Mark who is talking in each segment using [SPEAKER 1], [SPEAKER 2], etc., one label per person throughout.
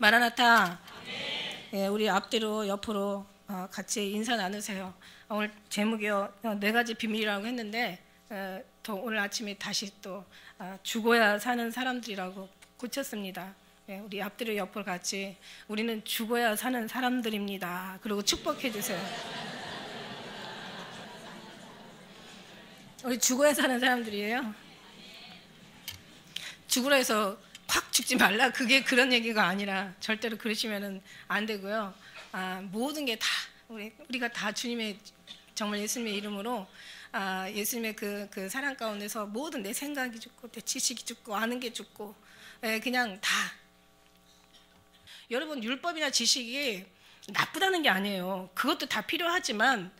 [SPEAKER 1] 마라나타. 예, 우리 앞뒤로 옆으로 같이 인사 나누세요. 오늘 제목이요, 4가지 비밀이라고 했는데 또 오늘 아침에 다시 또 죽어야 사는 사람들이라고 고쳤습니다. 예, 우리 앞뒤로 옆으로 같이 우리는 죽어야 사는 사람들입니다. 그리고 축복해 주세요. 우리 죽어야 사는 사람들이에요. 죽으라 해서 확 죽지 말라, 그게 그런 얘기가 아니라 절대로 그러시면 안 되고요. 모든 게 다 우리가 다 주님의, 정말 예수님의 이름으로 예수님의 그 사랑 가운데서 모든 내 생각이 죽고 내 지식이 죽고 아는 게 죽고, 그냥 다. 여러분, 율법이나 지식이 나쁘다는 게 아니에요. 그것도 다 필요하지만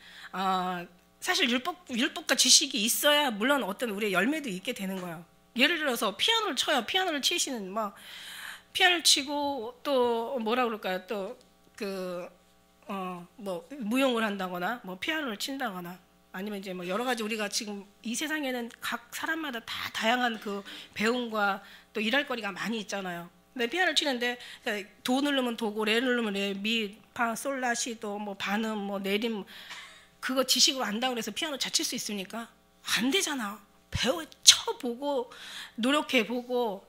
[SPEAKER 1] 사실 율법과 지식이 있어야 물론 어떤 우리의 열매도 있게 되는 거예요. 예를 들어서 피아노를 쳐요. 피아노를 치시는 피아노를 치고 또 뭐라 그럴까요? 또 뭐 무용을 한다거나 뭐 피아노를 친다거나 아니면 이제 뭐 여러 가지, 우리가 지금 이 세상에는 각 사람마다 다 다양한 그 배움과 또 일할 거리가 많이 있잖아요. 근데 피아노를 치는데 도 누르면 도고 레 누르면 레, 미, 파, 솔, 라, 시, 도, 뭐 반음, 뭐 내림, 그거 지식으로 안다고 해서 피아노 잘 칠 수 있습니까? 안 되잖아. 쳐보고 노력해보고.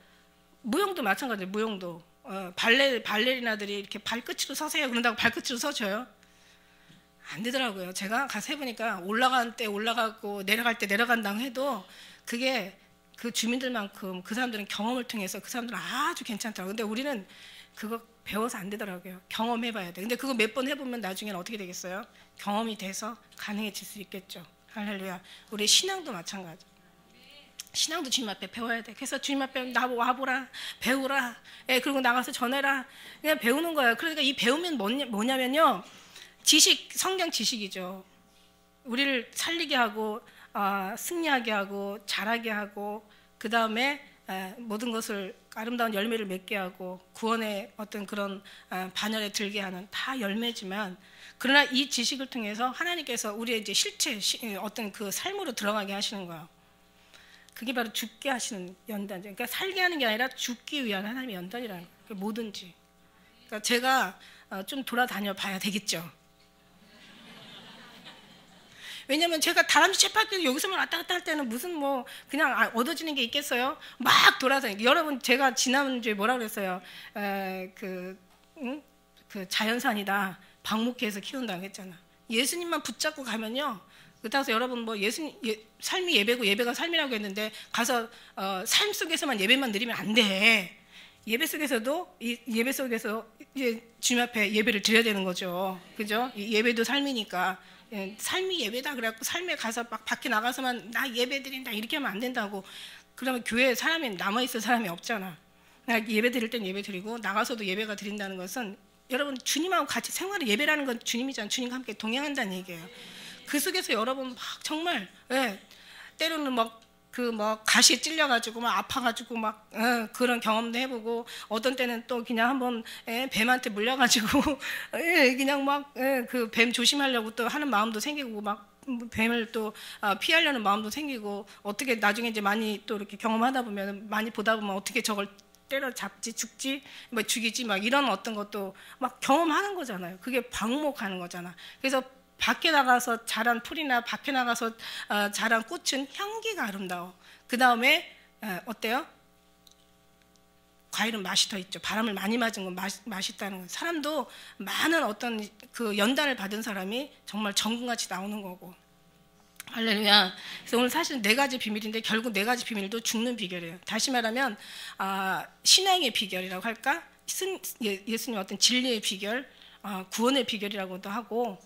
[SPEAKER 1] 무용도 마찬가지예요. 무용도 발레리나들이 이렇게 발끝으로 서세요 그런다고 발끝으로 서줘요? 안 되더라고요. 제가 가서 해보니까 올라갈 때 올라가고 내려갈 때 내려간다고 해도 그게 그 주민들만큼 그 사람들은 경험을 통해서 그 사람들은 아주 괜찮더라고요. 근데 우리는 그거 배워서 안 되더라고요. 경험해봐야 돼. 근데 그거 몇 번 해보면 나중에는 어떻게 되겠어요? 경험이 돼서 가능해질 수 있겠죠. 할렐루야. 우리 신앙도 마찬가지. 신앙도 주님 앞에 배워야 돼. 그래서 주님 앞에 와보라, 배우라, 그리고 나가서 전해라. 그냥 배우는 거예요. 그러니까 이 배우면 뭐냐면요, 지식, 성경 지식이죠. 우리를 살리게 하고 승리하게 하고 잘하게 하고, 그 다음에 모든 것을 아름다운 열매를 맺게 하고 구원의 어떤 그런 반열에 들게 하는 다 열매지만, 그러나 이 지식을 통해서 하나님께서 우리의 이제 실체, 어떤 그 삶으로 들어가게 하시는 거예요. 그게 바로 죽게 하시는 연단이죠. 그러니까 살게 하는 게 아니라 죽기 위한 하나님의 연단이라는 거예요. 뭐든지. 그러니까 제가 좀 돌아다녀 봐야 되겠죠. 왜냐면 제가 다람쥐 쳇바퀴 여기서만 왔다 갔다 할 때는 무슨 뭐 그냥 얻어지는 게 있겠어요? 막 돌아다니고. 여러분, 제가 지난주에 뭐라 그랬어요? 그 자연산이다, 방목해서 키운다고 했잖아. 예수님만 붙잡고 가면요, 그래서 여러분, 뭐 삶이 예배고 예배가 삶이라고 했는데 가서 삶 속에서만 예배만 드리면 안 돼. 예배 속에서도 예배 속에서 이제 주님 앞에 예배를 드려야 되는 거죠. 그죠? 예배도 삶이니까. 삶이 예배다 그래갖고 삶에 가서 막 밖에 나가서만 나 예배 드린다 이렇게 하면 안 된다고. 그러면 교회에 사람이 남아있을 사람이 없잖아. 예배 드릴 땐 예배 드리고 나가서도 예배가 드린다는 것은, 여러분, 주님하고 같이 생활을, 예배라는 건 주님이잖아. 주님과 함께 동행한다는 얘기예요. 그 속에서 여러분 막 정말, 때로는 가시에 찔려가지고 막 아파가지고 막 그런 경험도 해보고, 어떤 때는 또 그냥 한번 뱀한테 물려가지고 그냥 막 그 뱀 조심하려고 또 하는 마음도 생기고, 막 뱀을 또 피하려는 마음도 생기고, 어떻게 나중에 이제 많이 또 이렇게 경험하다 보면, 많이 보다 보면 어떻게 저걸 때려잡지, 죽지, 뭐 죽이지, 막 이런 어떤 것도 막 경험하는 거잖아요. 그게 방목하는 거잖아. 그래서 밖에 나가서 자란 풀이나 밖에 나가서 자란 꽃은 향기가 아름다워. 그 다음에 어때요? 과일은 맛이 더 있죠. 바람을 많이 맞은 건 맛있다는 건, 사람도 많은 어떤 그 연단을 받은 사람이 정말 정금같이 나오는 거고. 할렐루야. 그래서 오늘 사실 4가지 비밀인데 결국 4가지 비밀도 죽는 비결이에요. 다시 말하면 신앙의 비결이라고 할까? 예수님 어떤 진리의 비결, 구원의 비결이라고도 하고,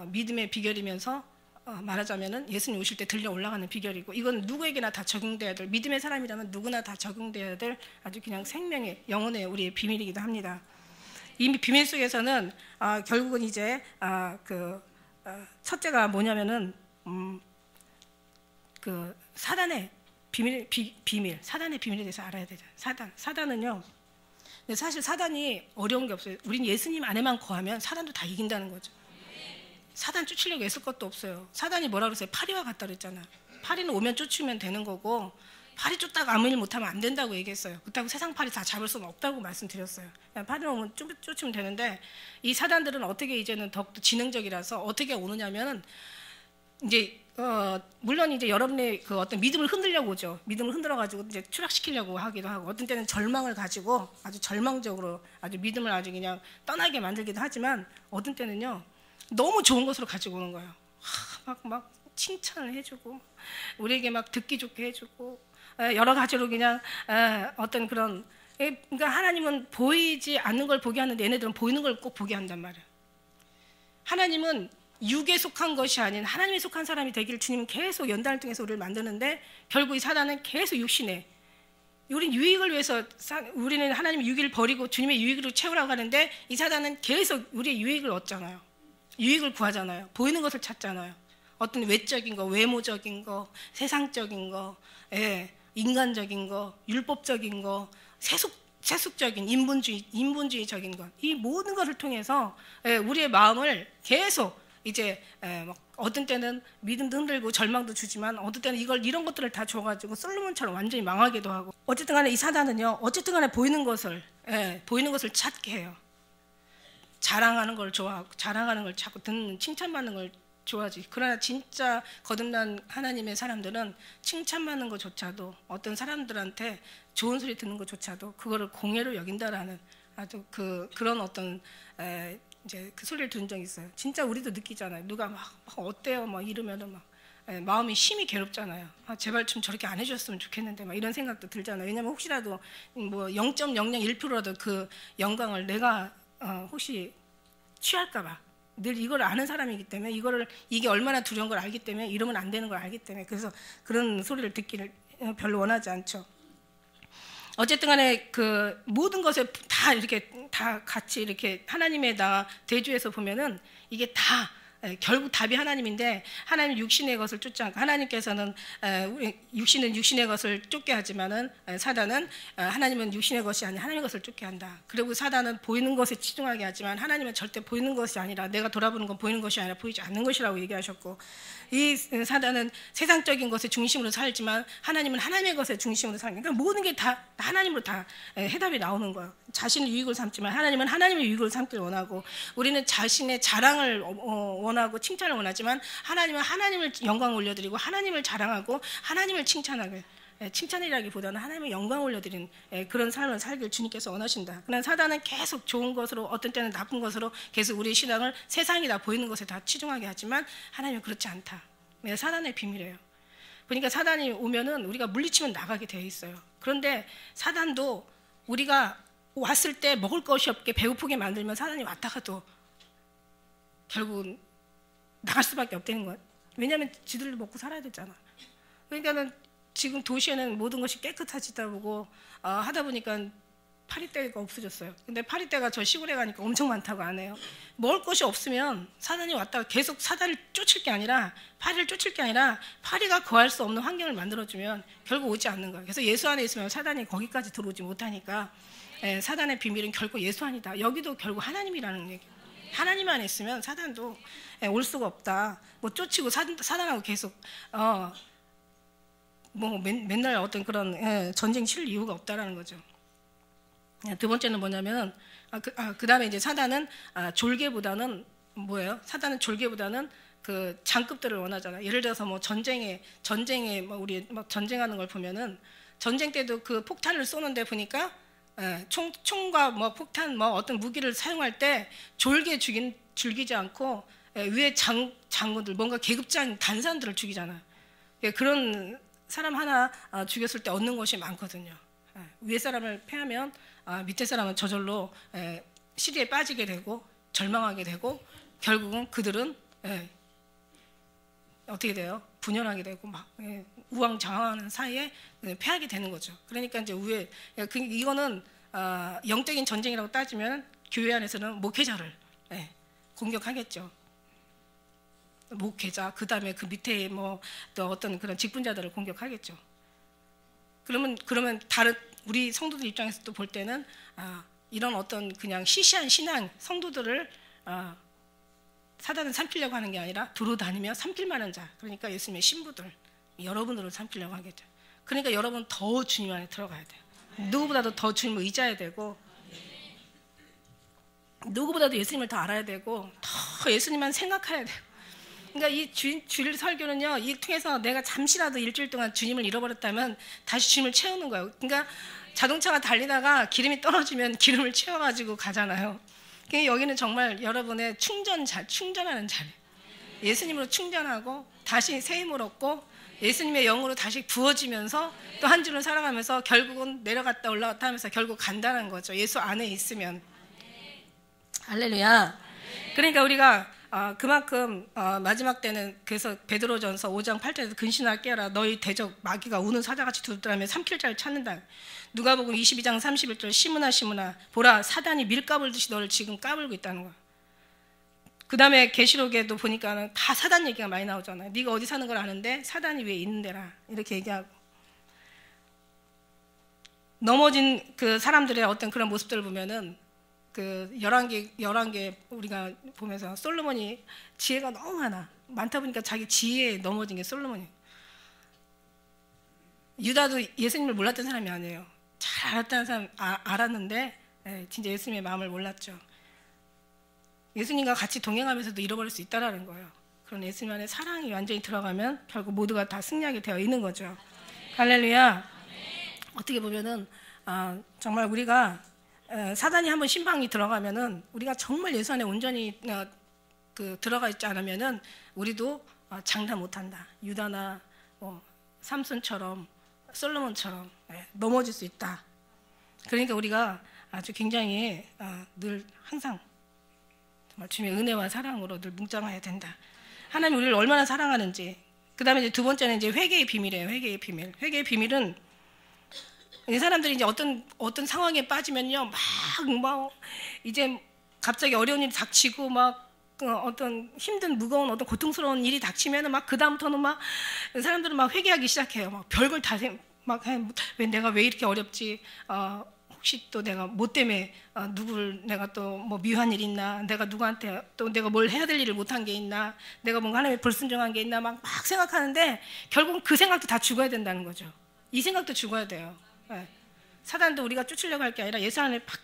[SPEAKER 1] 믿음의 비결이면서 말하자면은 예수님 오실 때 들려 올라가는 비결이고, 이건 누구에게나 다 적용돼야 될, 믿음의 사람이라면 누구나 다 적용돼야 될 아주 그냥 생명의, 영혼의 우리의 비밀이기도 합니다. 이 비밀 속에서는 결국은 이제 첫째가 뭐냐면은 그 사단의 비밀, 사단의 비밀에 대해서 알아야 되죠. 사단은요, 근데 사실 사단이 어려운 게 없어요. 우린 예수님 안에만 거하면 사단도 다 이긴다는 거죠. 사단 쫓으려고 애쓸 것도 없어요. 사단이 뭐라 그랬어요? 파리와 같다 그랬잖아. 파리는 오면 쫓으면 되는 거고, 파리 쫓다가 아무 일 못하면 안 된다고 얘기했어요. 그렇다고 세상 파리 다 잡을 수는 없다고 말씀드렸어요. 그냥 파리만 오면 쫓으면 되는데 이 사단들은 어떻게 이제는 더욱더 지능적이라서 어떻게 오느냐면은 이제 물론 이제 여러분의 그 어떤 믿음을 흔들려고 오죠. 믿음을 흔들어 가지고 이제 추락시키려고 하기도 하고 어떤 때는 절망을 가지고 아주 절망적으로 아주 믿음을 아주 그냥 떠나게 만들기도 하지만 어떤 때는요 너무 좋은 것으로 가지고 오는 거예요. 막 칭찬을 해주고 우리에게 막 듣기 좋게 해주고 여러 가지로 그냥 어떤 그런 그러니까 하나님은 보이지 않는 걸 보게 하는데 얘네들은 보이는 걸 꼭 보게 한단 말이에요. 하나님은 육에 속한 것이 아닌 하나님에 속한 사람이 되기를 주님은 계속 연단을 통해서 우리를 만드는데 결국 이 사단은 계속 육신에 우린 유익을 위해서 우리는 하나님의 유익을 버리고 주님의 유익으로 채우라고 하는데 이 사단은 계속 우리의 유익을 얻잖아요. 유익을 구하잖아요. 보이는 것을 찾잖아요. 어떤 외적인 거, 외모적인 거, 세상적인 거, 인간적인 거, 율법적인 거, 세속적인 인본주의적인 것, 이 모든 것을 통해서 우리의 마음을 계속 이제 어떤 때는 믿음도 흔들고 절망도 주지만 어떤 때는 이런 것들을 다 줘가지고 솔로몬처럼 완전히 망하기도 하고 어쨌든 간에 이 사단은요 어쨌든 간에 보이는 것을 찾게 해요. 자랑하는 걸 좋아하고 자랑하는 걸 자꾸 듣는 칭찬받는 걸 좋아하지. 그러나 진짜 거듭난 하나님의 사람들은 칭찬받는 것조차도 어떤 사람들한테 좋은 소리 듣는 것조차도 그거를 공예로 여긴다라는 아주 그런 어떤 이제 그 소리를 들은 적이 있어요. 진짜 우리도 느끼잖아요. 누가 막 어때요? 막 이러면은 막 마음이 심히 괴롭잖아요. 제발 좀 저렇게 안 해줬으면 좋겠는데 막 이런 생각도 들잖아요. 왜냐면 혹시라도 뭐 0.001%라도 그 영광을 내가 혹시 취할까봐 늘 이걸 아는 사람이기 때문에 이게 얼마나 두려운 걸 알기 때문에 이러면 안 되는 걸 알기 때문에 그래서 그런 소리를 듣기를 별로 원하지 않죠. 어쨌든 간에 그 모든 것에 다 같이 이렇게 하나님에다 대조해서 보면은 이게 다 결국 답이 하나님인데 하나님 육신의 것을 쫓지 않고 하나님께서는 육신은 육신의 것을 쫓게 하지만은 사단은 하나님은 육신의 것이 아닌 하나님의 것을 쫓게 한다. 그리고 사단은 보이는 것에 치중하게 하지만 하나님은 절대 보이는 것이 아니라 내가 돌아보는 건 보이는 것이 아니라 보이지 않는 것이라고 얘기하셨고 이 사단은 세상적인 것의 중심으로 살지만 하나님은 하나님의 것의 중심으로 살니까 그러니까 모든 게 다 하나님으로 다 해답이 나오는 거예요. 자신의 유익을 삼지만 하나님은 하나님의 유익을 삼기를 원하고 우리는 자신의 자랑을 원하고 칭찬을 원하지만 하나님은 하나님을 영광 올려드리고 하나님을 자랑하고 하나님을 칭찬하길 칭찬이라기보다는 하나님의 영광 올려드리는 그런 삶을 살길 주님께서 원하신다. 그러나 사단은 계속 좋은 것으로 어떤 때는 나쁜 것으로 계속 우리의 신앙을 세상이 다 보이는 것에 다 치중하게 하지만 하나님은 그렇지 않다. 사단의 비밀이에요. 그러니까 사단이 오면은 우리가 물리치면 나가게 되어 있어요. 그런데 사단도 우리가 왔을 때 먹을 것이 없게 배고프게 만들면 사단이 왔다가도 결국은 나갈 수밖에 없다는 거예요. 왜냐하면 지들도 먹고 살아야 되잖아. 그러니까는 지금 도시에는 모든 것이 깨끗하지다 보고 하다 보니까 파리떼가 없어졌어요. 근데 파리떼가 저 시골에 가니까 엄청 많다고 안 해요. 먹을 것이 없으면 사단이 왔다가 계속 사단을 쫓을 게 아니라 파리를 쫓을 게 아니라 파리가 거할 수 없는 환경을 만들어주면 결국 오지 않는 거예요. 그래서 예수 안에 있으면 사단이 거기까지 들어오지 못하니까 사단의 비밀은 결국 예수 안이다. 여기도 결국 하나님이라는 얘기예요. 하나님 안에 있으면 사단도 올 수가 없다. 뭐 쫓이고 사단하고 계속 뭐 맨날 어떤 그런 전쟁 치를 이유가 없다라는 거죠. 두 번째는 뭐냐면 그 다음에 이제 사단은 졸개보다는 뭐예요? 사단은 졸개보다는 그 장급들을 원하잖아요. 예를 들어서 뭐 전쟁에 뭐 우리 막 전쟁하는 걸 보면은 전쟁 때도 그 폭탄을 쏘는데 보니까 총과 뭐 폭탄 뭐 어떤 무기를 사용할 때 졸개 죽이지 않고 위에 장군들 뭔가 계급장 단산들을 죽이잖아요. 그런 사람 하나 죽였을 때 얻는 것이 많거든요. 위에 사람을 패하면 밑에 사람은 저절로 시리에 빠지게 되고 절망하게 되고 결국은 그들은 어떻게 돼요? 분열하게 되고 막 우왕좌왕하는 사이에 패하게 되는 거죠. 그러니까 이제 이거는 영적인 전쟁이라고 따지면 교회 안에서는 목회자를 공격하겠죠. 목회자 그다음에 그 밑에 뭐 또 어떤 그런 직분자들을 공격하겠죠. 그러면 다른 우리 성도들 입장에서 또 볼 때는 이런 어떤 그냥 시시한 신앙 성도들을 사단은 삼키려고 하는 게 아니라 두루 다니며 삼킬 만한 자, 그러니까 예수님의 신부들 여러분들을 삼키려고 하겠죠. 그러니까 여러분 더 주님 안에 들어가야 돼요. 누구보다도 더 주님을 의지해야 되고, 누구보다도 예수님을 더 알아야 되고, 더 예수님만 생각해야 돼요. 그러니까 이 주일 설교는요, 이 통해서 내가 잠시라도 일주일 동안 주님을 잃어버렸다면 다시 주님을 채우는 거예요. 그러니까 자동차가 달리다가 기름이 떨어지면 기름을 채워가지고 가잖아요. 그러니까 여기는 정말 여러분의 충전하는 자리. 예수님으로 충전하고 다시 새 힘을 얻고 예수님의 영으로 다시 부어지면서 또 한 주를 살아가면서 결국은 내려갔다 올라갔다 하면서 결국 간다는 거죠. 예수 안에 있으면. 할렐루야. 그러니까 우리가 그만큼 마지막 때는, 그래서 베드로전서 5장 8절에서 근신하라 깨어라 너희 대적 마귀가 우는 사자같이 두드러며 삼킬 자를 찾는다. 누가복음 22장 31절 시므나 보라 사단이 밀가불 듯이 너를 지금 까불고 있다는 거야. 그 다음에 계시록에도 보니까는 다 사단 얘기가 많이 나오잖아요. 네가 어디 사는 걸 아는데 사단이 왜 있는 데라 이렇게 얘기하고, 넘어진 그 사람들의 어떤 그런 모습들을 보면은 그 11개 우리가 보면서 솔로몬이 지혜가 너무 많다 보니까 자기 지혜에 넘어진 게 솔로몬이에요. 유다도 예수님을 몰랐던 사람이 아니에요. 잘 알았다는 사람 알았는데 진짜 예수님의 마음을 몰랐죠. 예수님과 같이 동행하면서도 잃어버릴 수 있다는 거예요. 그런 예수님 안에 사랑이 완전히 들어가면 결국 모두가 다 승리하게 되어 있는 거죠. 할렐루야. 어떻게 보면은 정말 우리가 사단이 한번 심방이 들어가면은 우리가 정말 예수 안에 온전히 들어가 있지 않으면은 우리도 장담 못한다. 유다나 삼손처럼 솔로몬처럼 넘어질 수 있다. 그러니까 우리가 아주 굉장히 늘 항상 정말 주님의 은혜와 사랑으로 늘 뭉장해야 된다. 하나님 우리를 얼마나 사랑하는지. 그 다음에 이제 두 번째는 이제 회개의 비밀이에요. 회개의 비밀. 회개의 비밀은 이 사람들이 이제 어떤 상황에 빠지면요, 막 이제 갑자기 어려운 일이 닥치고 막 어떤 힘든 무거운 어떤 고통스러운 일이 닥치면은 막 그 다음부터는 막 사람들은 막 회개하기 시작해요. 막 별걸 다 막 왜 내가 왜 이렇게 어렵지? 혹시 또 내가 뭐 때문에 누구를 내가 또 뭐 미워한 일이 있나? 내가 누구한테 또 내가 뭘 해야 될 일을 못한 게 있나? 내가 뭔가 하나님의 불순종한 게 있나? 막 생각하는데 결국은 그 생각도 다 죽어야 된다는 거죠. 이 생각도 죽어야 돼요. 네. 사단도 우리가 쫓으려고 할 게 아니라 예수 안에 팍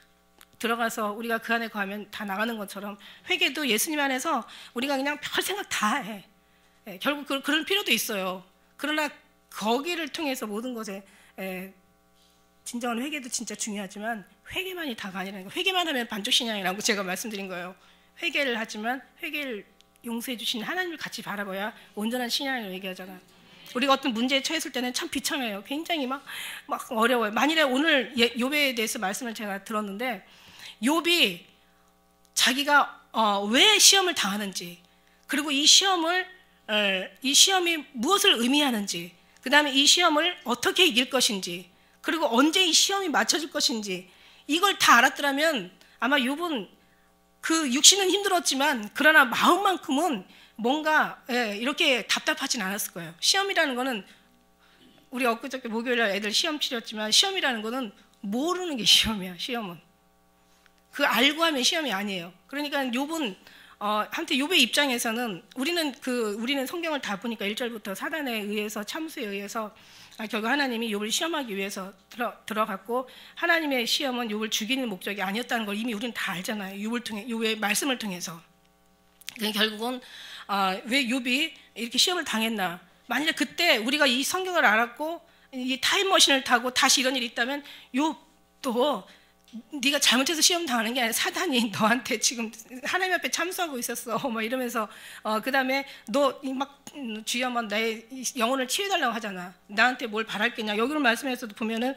[SPEAKER 1] 들어가서 우리가 그 안에 거하면 다 나가는 것처럼 회개도 예수님 안에서 우리가 그냥 별 생각 다 해. 네. 결국 그런 필요도 있어요. 그러나 거기를 통해서 모든 것에 진정한 회개도 진짜 중요하지만 회개만이 다가 아니라는 거. 회개만 하면 반쪽 신앙이라고 제가 말씀드린 거예요. 회개를 하지만 회개를 용서해 주신 하나님을 같이 바라봐야 온전한 신앙을 얘기하잖아. 우리가 어떤 문제에 처했을 때는 참 비참해요. 굉장히 막 어려워요. 만일에 오늘 욥에 대해서 말씀을 제가 들었는데 욥이 자기가 왜 시험을 당하는지, 그리고 이 시험이 무엇을 의미하는지, 그 다음에 이 시험을 어떻게 이길 것인지, 그리고 언제 이 시험이 맞춰질 것인지 이걸 다 알았더라면 아마 욥은 그 육신은 힘들었지만 그러나 마음만큼은 뭔가 이렇게 답답하진 않았을 거예요. 시험이라는 거는 우리 엊그저께 목요일날 애들 시험 치렀지만 시험이라는 거는 모르는 게 시험이야. 시험은 그 알고 하면 시험이 아니에요. 그러니까 욥은 한테 욥의 입장에서는 우리는 성경을 다 보니까 1절부터 사단에 의해서 참수에 의해서 결국 하나님이 욥을 시험하기 위해서 들어갔고 하나님의 시험은 욥을 죽이는 목적이 아니었다는 걸 이미 우리는 다 알잖아요. 욥의 말씀을 통해서. 그러니까 결국은 왜 욥이 이렇게 시험을 당했나? 만일에 그때 우리가 이 성경을 알았고 이 타임머신을 타고 다시 이런 일이 있다면 욥도 네가 잘못해서 시험 당하는 게 아니라 사단이 너한테 지금 하나님 앞에 참수하고 있었어. 막 이러면서 그 다음에 너 막 주여 막 나의 영혼을 치유해달라고 하잖아. 나한테 뭘 바랄 게냐. 여기로 말씀에서도 보면은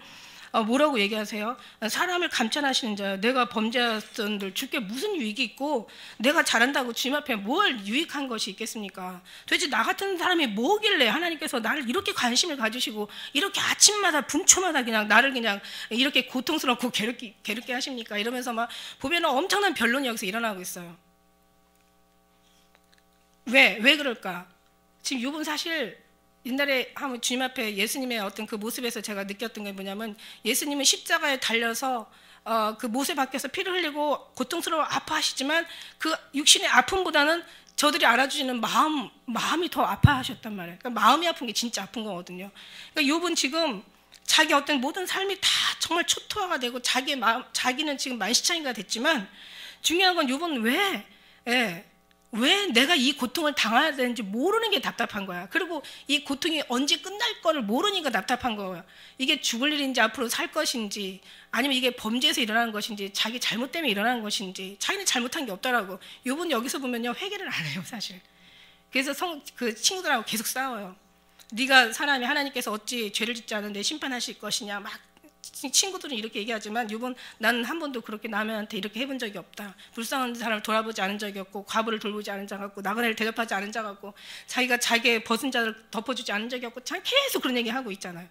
[SPEAKER 1] 뭐라고 얘기하세요? 사람을 감찰하시는 자요. 내가 범죄자들 주께 무슨 유익이 있고 내가 잘한다고 주님 앞에 뭘 유익한 것이 있겠습니까? 도대체 나 같은 사람이 뭐길래 하나님께서 나를 이렇게 관심을 가지시고 이렇게 아침마다 분초마다 그냥 나를 그냥 이렇게 고통스럽고 괴롭게 하십니까? 이러면서 막 보면 엄청난 변론이 여기서 일어나고 있어요. 왜 그럴까? 지금 욥은 사실 옛날에 한번 주님 앞에 예수님의 어떤 그 모습에서 제가 느꼈던 게 뭐냐면 예수님은 십자가에 달려서 그 못에 박혀서 피를 흘리고 고통스러워 아파하시지만 그 육신의 아픔보다는 저들이 알아주시는 마음이 더 아파하셨단 말이에요. 그러니까 마음이 아픈 게 진짜 아픈 거거든요. 그러니까 욥은 지금 자기 어떤 모든 삶이 다 정말 초토화가 되고 자기는 지금 만시창이가 됐지만 중요한 건 욥은 왜 내가 이 고통을 당해야 되는지 모르는 게 답답한 거야. 그리고 이 고통이 언제 끝날 거를 모르니까 답답한 거야. 이게 죽을 일인지 앞으로 살 것인지 아니면 이게 범죄에서 일어나는 것인지 자기 잘못 때문에 일어나는 것인지 자기는 잘못한 게 없더라고. 욥은 여기서 보면요 회개를 안 해요 사실. 그래서 그 친구들하고 계속 싸워요. 네가 사람이 하나님께서 어찌 죄를 짓지 않은데 심판하실 것이냐 막 친구들은 이렇게 얘기하지만 욥은 나는 한 번도 그렇게 남한테 이렇게 해본 적이 없다. 불쌍한 사람을 돌아보지 않은 적이 없고 과부를 돌보지 않은 자 같고 나그네를 대접하지 않은 자 같고 자기가 자기의 벗은 자를 덮어주지 않은 적이 없고 참 계속 그런 얘기 하고 있잖아요.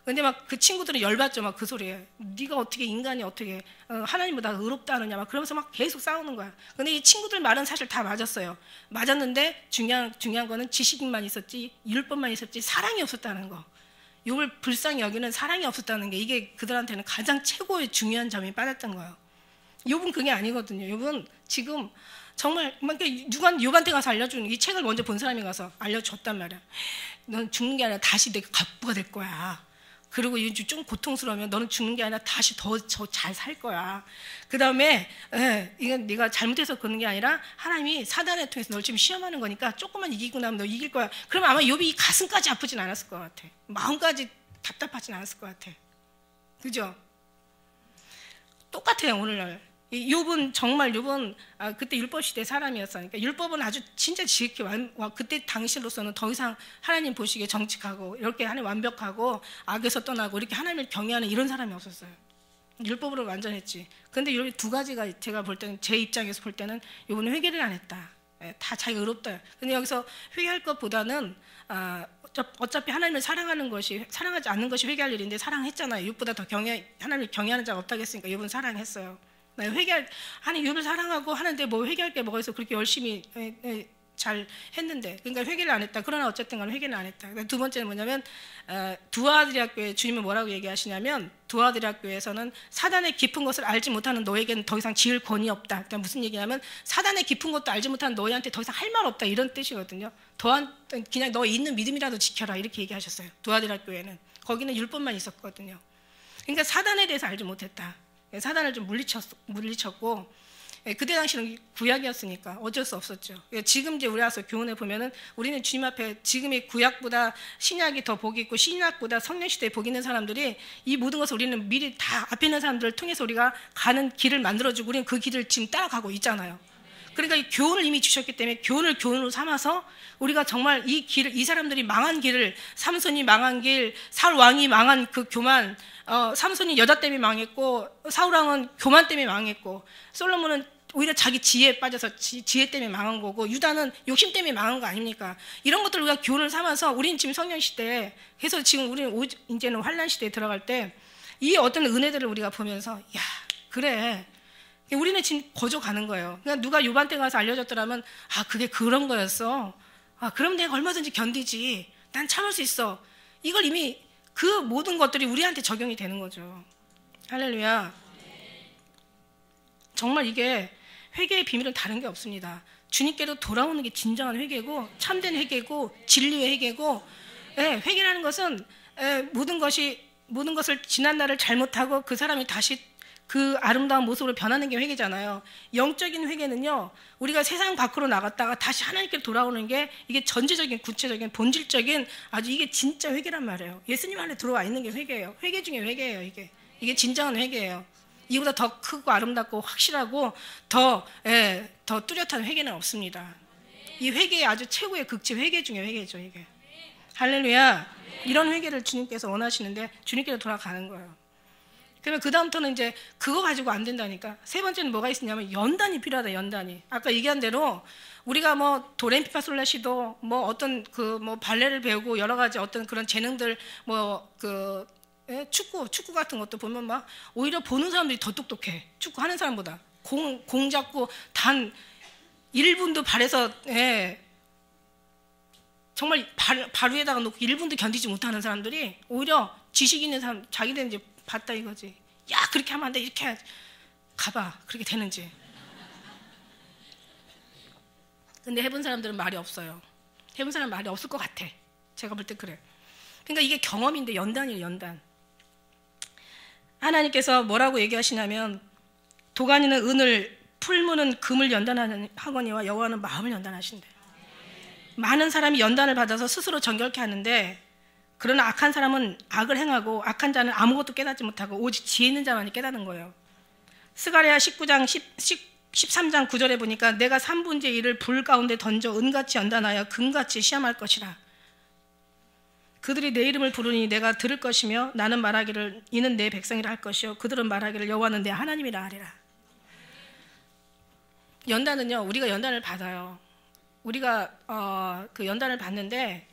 [SPEAKER 1] 근데 막 그 친구들은 열받죠. 막 그 소리에 네가 어떻게 인간이 어떻게 하나님보다 의롭다 하느냐 막 그러면서 막 계속 싸우는 거야. 근데 이 친구들 말은 사실 다 맞았어요. 맞았는데 중요한 거는 지식만 있었지 율법만 있었지 사랑이 없었다는 거. 욥을 불쌍히 여기는 사랑이 없었다는 게 이게 그들한테는 가장 최고의 중요한 점이 빠졌던 거예요. 욥은 그게 아니거든요. 욥은 지금 정말 누가 욥한테 가서 알려주는 이 책을 먼저 본 사람이 가서 알려줬단 말이야. 넌 죽는 게 아니라 다시 내가 갑부가 될 거야. 그리고 좀 고통스러우면 너는 죽는 게 아니라 다시 더 잘 살 거야. 그 다음에 이건 네가 잘못해서 그러는 게 아니라 하나님이 사단을 통해서 널 지금 시험하는 거니까 조금만 이기고 나면 너 이길 거야. 그러면 아마 욥이 이 가슴까지 아프진 않았을 것 같아. 마음까지 답답하진 않았을 것 같아. 그죠? 똑같아요 오늘날. 욥은 정말 그때 율법 시대 사람이었어요. 그러니까 율법은 아주 진짜 지극히 그때 당시로서는 더 이상 하나님 보시기에 정직하고 이렇게 하나님 완벽하고 악에서 떠나고 이렇게 하나님을 경외하는 이런 사람이 없었어요. 율법으로 완전했지. 근데 이 두 가지가 제가 볼 때는 제 입장에서 볼 때는 욥은 회개를 안 했다. 다 자기가 의롭다. 근데 여기서 회개할 것보다는 어차피 하나님을 사랑하지 않는 것이 회개할 일인데 사랑했잖아요. 욥보다 더 하나님을 경외하는 자가 없다고 했으니까 욥은 사랑했어요. 욥을 사랑하고 하는데 뭐 회개할 게 뭐가 있어. 그렇게 열심히 잘 했는데 그러니까 회개를 안 했다. 그러나 어쨌든 간에 회개를 안 했다. 두 번째는 뭐냐면 두아드리아 교회 주님은 뭐라고 얘기하시냐면 두아드리아 교회에서는 사단의 깊은 것을 알지 못하는 너에게는 더 이상 지을 권위 없다. 그러니까 무슨 얘기냐면 사단의 깊은 것도 알지 못하는 너희한테 더 이상 할 말 없다 이런 뜻이거든요. 그냥 너 있는 믿음이라도 지켜라 이렇게 얘기하셨어요. 두아드리아 교회는 거기는 율법만 있었거든요. 그러니까 사단에 대해서 알지 못했다. 사단을 좀 물리쳤고 그때 당시는 구약이었으니까 어쩔 수 없었죠. 지금 이제 우리 와서 교훈에 보면은 우리는 주님 앞에 지금의 구약보다 신약이 더 복이 있고 신약보다 성령 시대에 복이 있는 사람들이 이 모든 것을 우리는 미리 다 앞에 있는 사람들을 통해서 우리가 가는 길을 만들어주고 우리는 그 길을 지금 따라가고 있잖아요. 그러니까 이 교훈을 이미 주셨기 때문에 교훈을 교훈으로 삼아서 우리가 정말 이 사람들이 망한 길을 삼손이 망한 길, 사울 왕이 망한 그 교만, 삼손이 여자 때문에 망했고 사울 왕은 교만 때문에 망했고 솔로몬은 오히려 자기 지혜에 빠져서 지혜 때문에 망한 거고 유다는 욕심 때문에 망한 거 아닙니까? 이런 것들을 우리가 교훈을 삼아서 우리는 지금 성령 시대에 해서 지금 우리는 이제는 환란 시대에 들어갈 때 이 어떤 은혜들을 우리가 보면서 야 그래. 우리는 지금 거저가는 거예요. 그러니까 누가 욥한테 가서 알려줬더라면 그게 그런 거였어. 그럼 내가 얼마든지 견디지. 난 참을 수 있어. 이걸 이미 그 모든 것들이 우리한테 적용이 되는 거죠. 할렐루야. 정말 이게 회개의 비밀은 다른 게 없습니다. 주님께로 돌아오는 게 진정한 회개고 참된 회개고 진리의 회개고 회개라는 것은 모든 것을 지난 날을 잘못하고 그 사람이 다시 그 아름다운 모습으로 변하는 게 회개잖아요. 영적인 회개는요, 우리가 세상 밖으로 나갔다가 다시 하나님께 돌아오는 게 이게 전체적인, 구체적인, 본질적인 아주 이게 진짜 회개란 말이에요. 예수님 안에 들어와 있는 게 회개예요. 회개 중에 회개예요, 이게. 이게 진정한 회개예요. 이보다 더 크고 아름답고 확실하고 더 뚜렷한 회개는 없습니다. 이 회개의 아주 최고의 극치 회개 중에 회개죠, 이게. 할렐루야. 이런 회개를 주님께서 원하시는데 주님께로 돌아가는 거예요. 그러면 그 다음부터는 이제 그거 가지고 안 된다니까. 세 번째는 뭐가 있냐면 연단이 필요하다. 연단이. 아까 얘기한 대로 우리가 뭐 도레미파솔라시도 뭐 어떤 뭐 발레를 배우고 여러 가지 어떤 그런 재능들 축구 같은 것도 보면 막 오히려 보는 사람들이 더 똑똑해. 축구 하는 사람보다 공 잡고 단 1분도 발에서 정말 발 위에다가 놓고 1분도 견디지 못하는 사람들이 오히려 지식 있는 사람 자기들은 이제 봤다 이거지. 야 그렇게 하면 안 돼. 이렇게 가봐. 그렇게 되는지. 근데 해본 사람들은 말이 없어요. 해본 사람은 말이 없을 것 같아. 제가 볼 때 그래. 그러니까 이게 경험인데 연단이에요. 연단. 하나님께서 뭐라고 얘기하시냐면 도가니는 은을, 풀무는 금을 연단하거니와 여호와는 마음을 연단하신대. 많은 사람이 연단을 받아서 스스로 정결케 하는데, 그러나 악한 사람은 악을 행하고 악한 자는 아무것도 깨닫지 못하고 오직 지혜 있는 자만이 깨닫는 거예요. 스가랴 19장 13장 9절에 보니까 내가 3분의 1을 불 가운데 던져 은같이 연단하여 금같이 시험할 것이라. 그들이 내 이름을 부르니 내가 들을 것이며 나는 말하기를 이는 내 백성이라 할 것이요 그들은 말하기를 여호와는 내 하나님이라 하리라. 연단은요, 우리가 연단을 받아요. 우리가 그 연단을 받는데,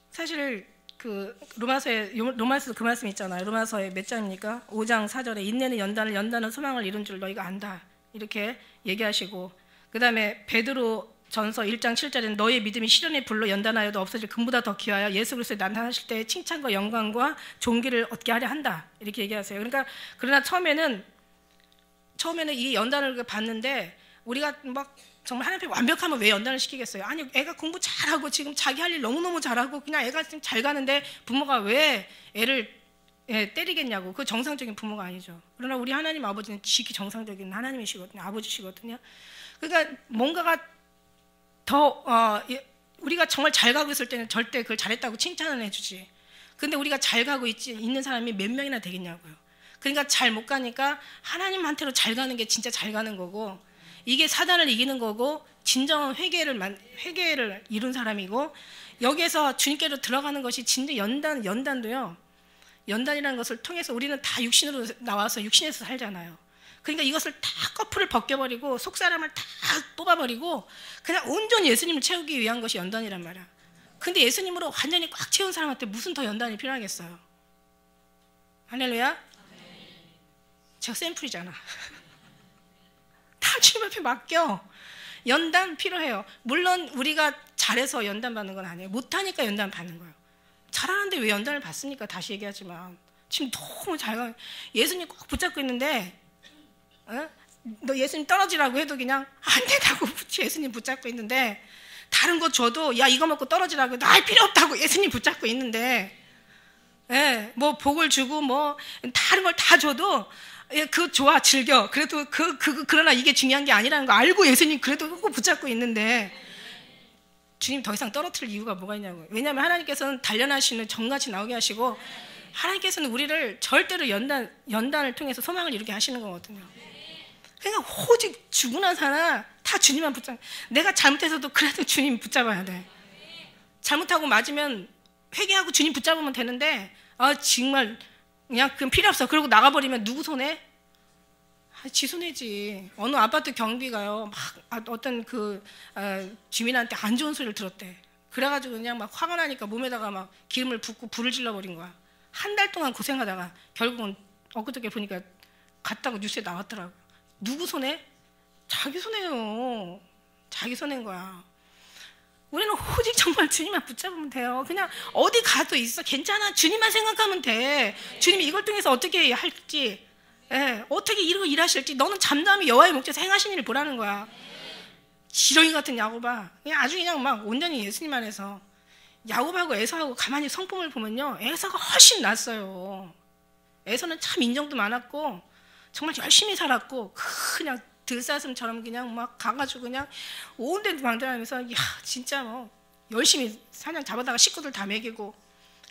[SPEAKER 1] 사실 그 로마서도 그 말씀 있잖아요. 로마서의 몇 장입니까? 5장 4절에 인내는 연단은 소망을 이룬 줄 너희가 안다, 이렇게 얘기하시고, 그 다음에 베드로 전서 1장 7절에는 너희의 믿음이 시련의 불로 연단하여도 없어질 금보다 더 귀하여 예수 그리스도의 나타나실 때의 칭찬과 영광과 존귀를 얻게 하려 한다, 이렇게 얘기하세요. 그러니까 그러나 처음에는 이 연단을 받는데, 우리가 막 정말 하나님 앞에 완벽하면 왜 연단을 시키겠어요? 아니, 애가 공부 잘하고 지금 자기 할 일 너무너무 잘하고 그냥 애가 지금 잘 가는데 부모가 왜 애를 때리겠냐고. 그 정상적인 부모가 아니죠. 그러나 우리 하나님 아버지는 지극히 정상적인 하나님이시거든요. 아버지시거든요. 그러니까 뭔가가 더 우리가 정말 잘 가고 있을 때는 절대 그걸 잘했다고 칭찬을 해주지. 근데 우리가 잘 가고 있는 사람이 몇 명이나 되겠냐고요. 그러니까 잘 못 가니까 하나님한테로 잘 가는 게 진짜 잘 가는 거고, 이게 사단을 이기는 거고, 진정한 회개를 이룬 사람이고, 여기에서 주님께로 들어가는 것이 진짜 연단도요. 연단이라는 것을 통해서 우리는 다 육신으로 나와서 육신에서 살잖아요. 그러니까 이것을 다 커플을 벗겨버리고 속 사람을 다 뽑아버리고 그냥 온전히 예수님을 채우기 위한 것이 연단이란 말이야. 근데 예수님으로 완전히 꽉 채운 사람한테 무슨 더 연단이 필요하겠어요? 할렐루야? 제가 샘플이잖아. 다 주님 앞에 맡겨. 연단 필요해요. 물론 우리가 잘해서 연단 받는 건 아니에요. 못하니까 연단 받는 거예요. 잘하는데 왜 연단을 받습니까? 다시 얘기하지만 지금 너무 잘 가. 예수님 꼭 붙잡고 있는데, 너 예수님 떨어지라고 해도 그냥 안 된다고 예수님 붙잡고 있는데, 다른 거 줘도 야 이거 먹고 떨어지라고 해도 아 필요 없다고 예수님 붙잡고 있는데, 뭐 복을 주고 뭐 다른 걸 다 줘도 그거 좋아, 즐겨. 그래도 그러나 이게 중요한 게 아니라는 거 알고 예수님 그래도 꼭 붙잡고 있는데, 주님 더 이상 떨어뜨릴 이유가 뭐가 있냐고요. 왜냐하면 하나님께서는 단련하시는 정같이 나오게 하시고, 하나님께서는 우리를 절대로 연단을 통해서 소망을 이루게 하시는 거거든요. 그러니까 오직 죽으나 사나 다 주님만 붙잡아. 내가 잘못해서도 그래도 주님 붙잡아야 돼. 잘못하고 맞으면 회개하고 주님 붙잡으면 되는데, 정말 그냥 그건 필요 없어. 그러고 나가버리면 누구 손해? 지 손해지. 어느 아파트 경비가요, 막 어떤 주민한테 안 좋은 소리를 들었대. 그래가지고 그냥 막 화가 나니까 몸에다가 막 기름을 붓고 불을 질러버린 거야. 한 달 동안 고생하다가 결국은 엊그저께 보니까 갔다고 뉴스에 나왔더라고. 누구 손해? 자기 손해요. 자기 손해인 거야. 우리는 오직 정말 주님만 붙잡으면 돼요. 그냥 어디 가도 있어. 괜찮아. 주님만 생각하면 돼. 주님이 이걸 통해서 어떻게 할지, 어떻게 이러고 일하실지, 너는 잠잠히 여호와의 목전에서 행하신 일을 보라는 거야. 지렁이 같은 야곱아. 그냥 아주 그냥 막 온전히 예수님 안에서. 야곱하고 에서하고 가만히 성품을 보면요, 에서가 훨씬 낫어요. 에서는 참 인정도 많았고 정말 열심히 살았고, 그냥 들사슴처럼 그냥 막 가가지고 그냥 온 데 방랑하면서 야 진짜 뭐 열심히 사냥 잡아다가 식구들 다 먹이고,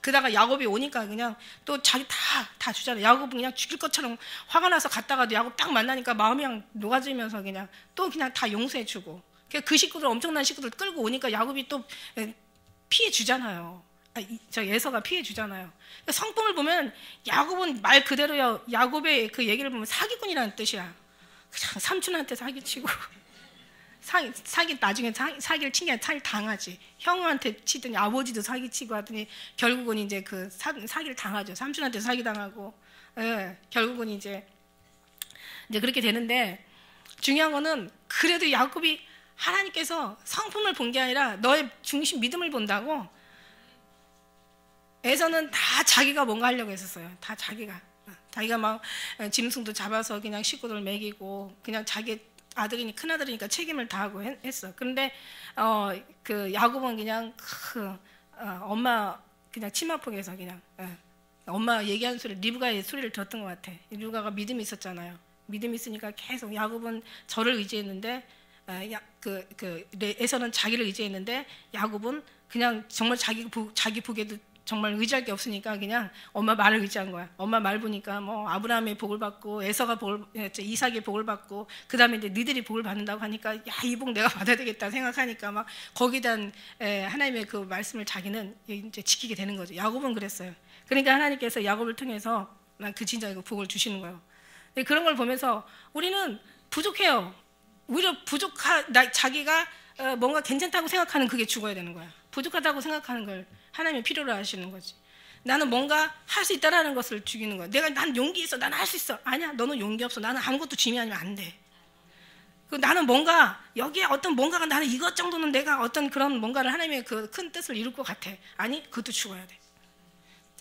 [SPEAKER 1] 그러다가 야곱이 오니까 그냥 또 자기 다 주잖아요. 야곱은 그냥 죽일 것처럼 화가 나서 갔다가도 야곱 딱 만나니까 마음이 그냥 녹아지면서 그냥 또 그냥 다 용서해주고, 그 식구들 엄청난 식구들 끌고 오니까 야곱이 또 피해 주잖아요. 저 에서가 피해 주잖아요. 성품을 보면 야곱은 말 그대로요. 야곱의 그 얘기를 보면 사기꾼이라는 뜻이야. 그냥 삼촌한테 사기치고 사기 나중에 사기를 친 게 아니라 사기 당하지. 형한테 치더니 아버지도 사기치고 하더니 결국은 이제 그 사기를 당하죠. 삼촌한테 사기 당하고, 결국은 이제 그렇게 되는데, 중요한 거는 그래도 야곱이 하나님께서 성품을 본 게 아니라 너의 중심 믿음을 본다고. 에서는 다 자기가 뭔가 하려고 했었어요. 다 자기가 막 짐승도 잡아서 그냥 식구들 먹이고 그냥 자기 아들이니 큰 아들이니까 책임을 다하고 했어. 그런데 그 야곱은 그냥 엄마 그냥 치마폭에서 그냥 엄마 얘기하는 소리, 리브가의 소리를 들었던 것 같아. 리브가가 믿음이 있었잖아요. 믿음이 있으니까 계속 야곱은 저를 의지했는데 에서는 자기를 의지했는데 야곱은 그냥 정말 자기 복에도 정말 의지할 게 없으니까 그냥 엄마 말을 의지한 거야. 엄마 말 보니까 뭐 아브라함의 복을 받고 에서가 이삭의 복을 받고 그 다음에 이제 니들이 복을 받는다고 하니까 야, 이 복 내가 받아야 되겠다 생각하니까 막 거기에 대한 하나님의 그 말씀을 자기는 이제 지키게 되는 거죠. 야곱은 그랬어요. 그러니까 하나님께서 야곱을 통해서 그 진짜 복을 주시는 거예요. 그런 걸 보면서 우리는 부족해요. 오히려 자기가 뭔가 괜찮다고 생각하는 그게 죽어야 되는 거야. 부족하다고 생각하는 걸 하나님이 필요로 하시는 거지. 나는 뭔가 할 수 있다라는 것을 죽이는 거야. 난 용기 있어. 난 할 수 있어. 아니야, 너는 용기 없어. 나는 아무것도 주님이 아니면 안 돼. 나는 뭔가 여기에 어떤 뭔가가 나는 이것 정도는 내가 어떤 그런 뭔가를 하나님의 그 큰 뜻을 이룰 것 같아. 아니, 그것도 죽어야 돼.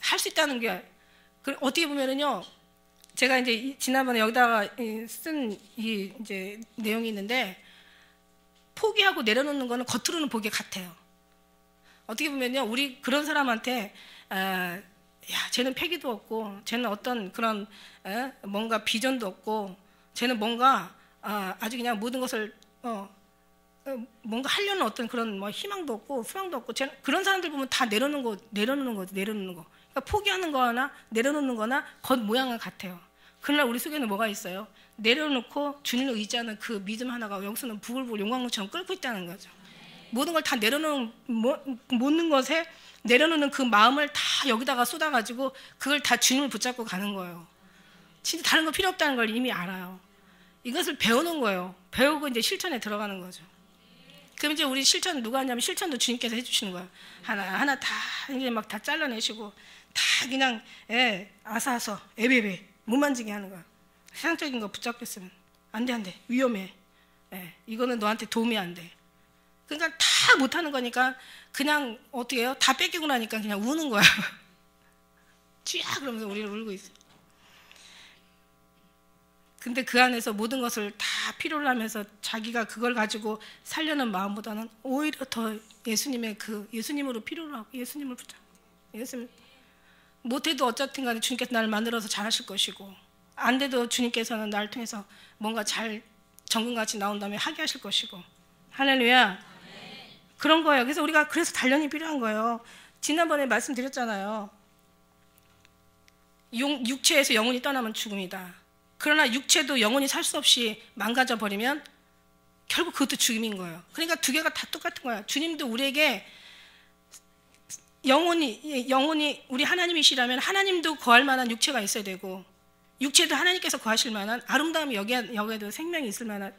[SPEAKER 1] 할 수 있다는 게 어떻게 보면은요. 제가 이제 지난번에 여기다가 쓴 이제 내용이 있는데 포기하고 내려놓는 거는 겉으로는 보기 같아요. 어떻게 보면요, 우리 그런 사람한테 야, 쟤는 패기도 없고, 쟤는 어떤 그런 뭔가 비전도 없고, 쟤는 뭔가 아주 그냥 모든 것을 뭔가 하려는 어떤 그런 뭐 희망도 없고 소망도 없고, 쟤는 그런 사람들 보면 다 내려놓는 거. 그러니까 포기하는 거나 내려놓는 거나 겉 모양은 같아요. 그러나 우리 속에는 뭐가 있어요? 내려놓고 주님을 의지하는 그 믿음 하나가 여기서는 부글부글 용광로처럼 끓고 있다는 거죠. 모든 걸 다 내려놓는 것에 내려놓는 그 마음을 다 여기다가 쏟아가지고 그걸 다 주님을 붙잡고 가는 거예요. 진짜 다른 거 필요 없다는 걸 이미 알아요. 이것을 배우는 거예요. 배우고 이제 실천에 들어가는 거죠. 그럼 이제 우리 실천 누가 하냐면 실천도 주님께서 해주시는 거예요. 하나 다 이제 막 다 잘라내시고 다 그냥 아사아서 에베베 못 만지게 하는 거야. 세상적인 거 붙잡고 있으면 안 돼 위험해. 이거는 너한테 도움이 안 돼. 그러니까 다 못하는 거니까 그냥 어떻게 해요? 다 뺏기고 나니까 그냥 우는 거야. 쥐야 그러면서 우리는 울고 있어. 근데 그 안에서 모든 것을 다 필요로 하면서 자기가 그걸 가지고 살려는 마음보다는 오히려 더 예수님으로 필요로 하고 예수님을 붙잡고 예수님 못해도 어쨌든 간에 주님께서 나를 만들어서 잘하실 것이고 안 돼도 주님께서는 나를 통해서 뭔가 잘 정금같이 나온 다음에 하게 하실 것이고 할렐루야. 그런 거예요. 그래서 우리가 그래서 단련이 필요한 거예요. 지난번에 말씀드렸잖아요. 육체에서 영혼이 떠나면 죽음이다. 그러나 육체도 영혼이 살 수 없이 망가져 버리면 결국 그것도 죽음인 거예요. 그러니까 두 개가 다 똑같은 거예요. 주님도 우리에게 영혼이 우리 하나님이시라면 하나님도 거할 만한 육체가 있어야 되고 육체도 하나님께서 거하실 만한 아름다움이 여기에도 생명이 있을 만한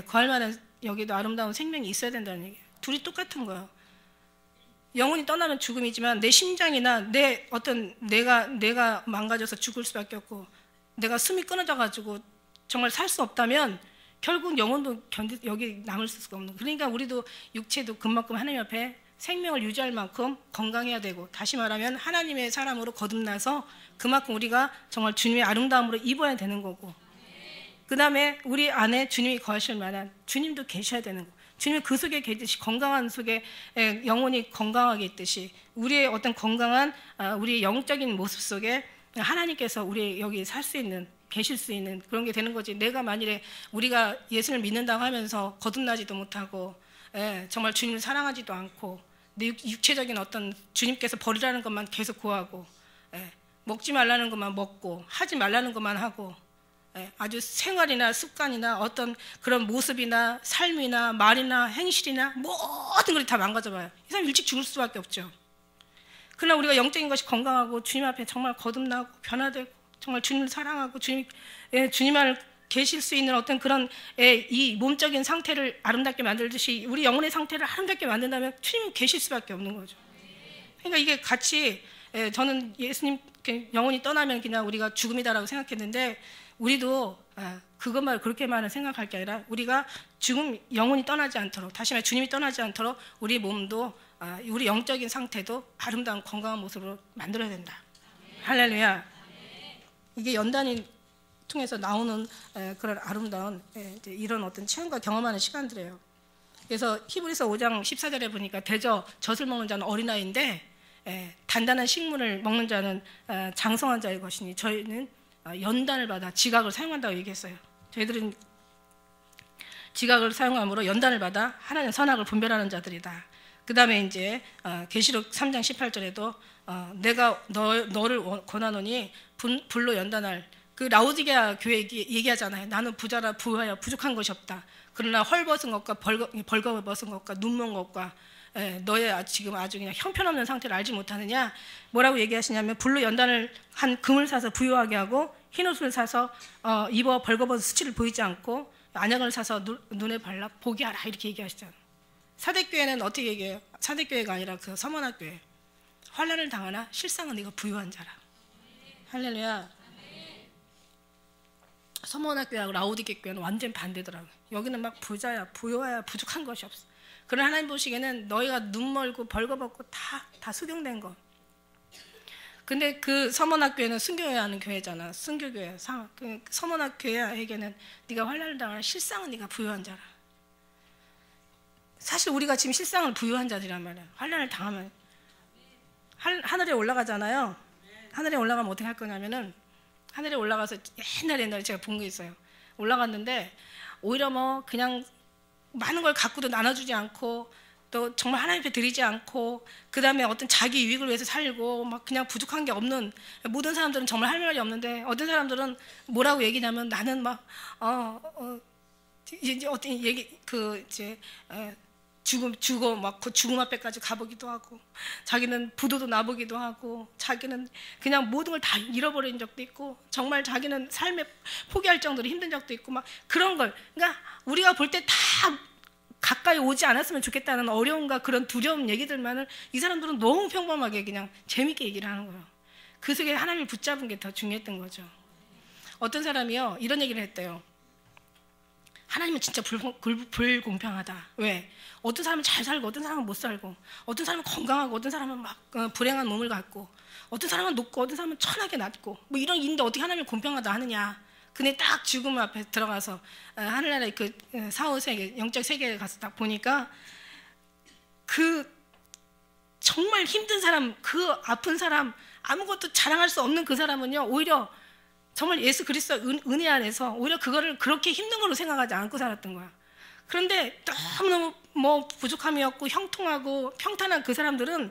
[SPEAKER 1] 거할 만한 여기도 아름다운 생명이 있어야 된다는 얘기예요. 둘이 똑같은 거예요. 영혼이 떠나면 죽음이지만 내 심장이나 내가 망가져서 죽을 수밖에 없고 내가 숨이 끊어져 가지고 정말 살 수 없다면 결국 영혼도 여기 남을 수가 없는. 그러니까 우리도 육체도 그만큼 하나님 앞에 생명을 유지할 만큼 건강해야 되고 다시 말하면 하나님의 사람으로 거듭나서 그만큼 우리가 정말 주님의 아름다움으로 입어야 되는 거고 그 다음에 우리 안에 주님이 거하실 만한 주님도 계셔야 되는 거. 주님이 그 속에 계듯이 건강한 속에 영혼이 건강하게 있듯이 우리의 어떤 건강한 우리의 영적인 모습 속에 하나님께서 우리 여기 살 수 있는 계실 수 있는 그런 게 되는 거지. 내가 만일에 우리가 예수를 믿는다고 하면서 거듭나지도 못하고 정말 주님을 사랑하지도 않고 내 육체적인 어떤 주님께서 버리라는 것만 계속 구하고 먹지 말라는 것만 먹고 하지 말라는 것만 하고 아주 생활이나 습관이나 어떤 그런 모습이나 삶이나 말이나 행실이나 모든 것이 다 망가져봐요. 이 사람 일찍 죽을 수밖에 없죠. 그러나 우리가 영적인 것이 건강하고 주님 앞에 정말 거듭나고 변화되고 정말 주님을 사랑하고 주님 안에 계실 수 있는 어떤 그런 이 몸적인 상태를 아름답게 만들듯이 우리 영혼의 상태를 아름답게 만든다면 주님이 계실 수밖에 없는 거죠. 그러니까 이게 같이 저는 예수님 영혼이 떠나면 그냥 우리가 죽음이다라고 생각했는데 우리도 그것만 그렇게만 생각할 게 아니라 우리가 영혼이 떠나지 않도록 다시 말해 주님이 떠나지 않도록 우리 몸도 우리 영적인 상태도 아름다운 건강한 모습으로 만들어야 된다. 할렐루야. 이게 연단이 통해서 나오는 그런 아름다운 이제 이런 어떤 체험과 경험하는 시간들이에요. 그래서 히브리서 5장 14절에 보니까 대저 젖을 먹는 자는 어린아이인데 단단한 식물을 먹는 자는 장성한 자의 것이니 저희는 연단을 받아 지각을 사용한다고 얘기했어요. 저희들은 지각을 사용함으로 연단을 받아 하나님 선악을 분별하는 자들이다. 그 다음에 이제 계시록 3장 18절에도 내가 너를 권하노니 불로 연단할 그 라오디게아 교회 얘기하잖아요. 나는 부자라 부하여 부족한 것이 없다. 그러나 헐벗은 것과 벌거벗은 것과 눈먼 것과 너의 지금 아주 그냥 형편없는 상태를 알지 못하느냐. 뭐라고 얘기하시냐면 불로 연단을 한 금을 사서 부유하게 하고 흰옷을 사서 입어 벌거벗은 수치를 보이지 않고 안약을 사서 눈에 발라 보게 하라 이렇게 얘기하시잖아요. 사대교회는 어떻게 얘기해요? 사대교회가 아니라 그 서머나교회. 환난을 당하나 실상은 네가 부유한 자라. 할렐루야. 서머나교회하고 라오디게 교회는 완전 반대더라고요. 여기는 막 부자야 부유해야 부족한 것이 없어. 그러나 하나님 보시기에는 너희가 눈멀고 벌거벗고 다 수경된 거. 근데 그 서머나교회는 순교해야 하는 교회잖아. 순교교회. 그 서머나교회에게는 네가 환난을 당하나 실상은 네가 부유한 자라. 사실 우리가 지금 실상은 부유한 자들이란 말이야. 환난을 당하면 하늘에 올라가잖아요. 하늘에 올라가면 어떻게 할 거냐면은 하늘에 올라가서 옛날에 제가 본 게 있어요. 올라갔는데 오히려 뭐 그냥 많은 걸 갖고도 나눠주지 않고 또 정말 하나님 앞에 드리지 않고 그 다음에 어떤 자기 유익을 위해서 살고 막 그냥 부족한 게 없는 모든 사람들은 정말 할 말이 없는데 어떤 사람들은 뭐라고 얘기냐면 나는 막 이제 어떤 얘기 이제 죽어 막 그 죽음 앞에까지 가보기도 하고 자기는 부도도 나보기도 하고 자기는 그냥 모든 걸 다 잃어버린 적도 있고 정말 자기는 삶에 포기할 정도로 힘든 적도 있고 막 그런 걸 그러니까 우리가 볼 때 다 가까이 오지 않았으면 좋겠다는 어려움과 그런 두려움 얘기들만을 이 사람들은 너무 평범하게 그냥 재밌게 얘기를 하는 거예요. 그 속에 하나님을 붙잡은 게 더 중요했던 거죠. 어떤 사람이요 이런 얘기를 했대요. 하나님은 진짜 불공평하다. 왜? 어떤 사람은 잘 살고 어떤 사람은 못 살고 어떤 사람은 건강하고 어떤 사람은 막 불행한 몸을 갖고 어떤 사람은 높고 어떤 사람은 천하게 낮고 뭐 이런 일인데 어떻게 하나님을 공평하다 하느냐. 근데 딱 죽음 앞에 들어가서 하늘나라의 그 사후세계 영적 세계에 가서 딱 보니까 그 정말 힘든 사람 그 아픈 사람 아무것도 자랑할 수 없는 그 사람은요 오히려 정말 예수 그리스도 은혜 안에서 오히려 그거를 그렇게 힘든 걸로 생각하지 않고 살았던 거야. 그런데 너무너무 뭐 부족함이었고 형통하고 평탄한 그 사람들은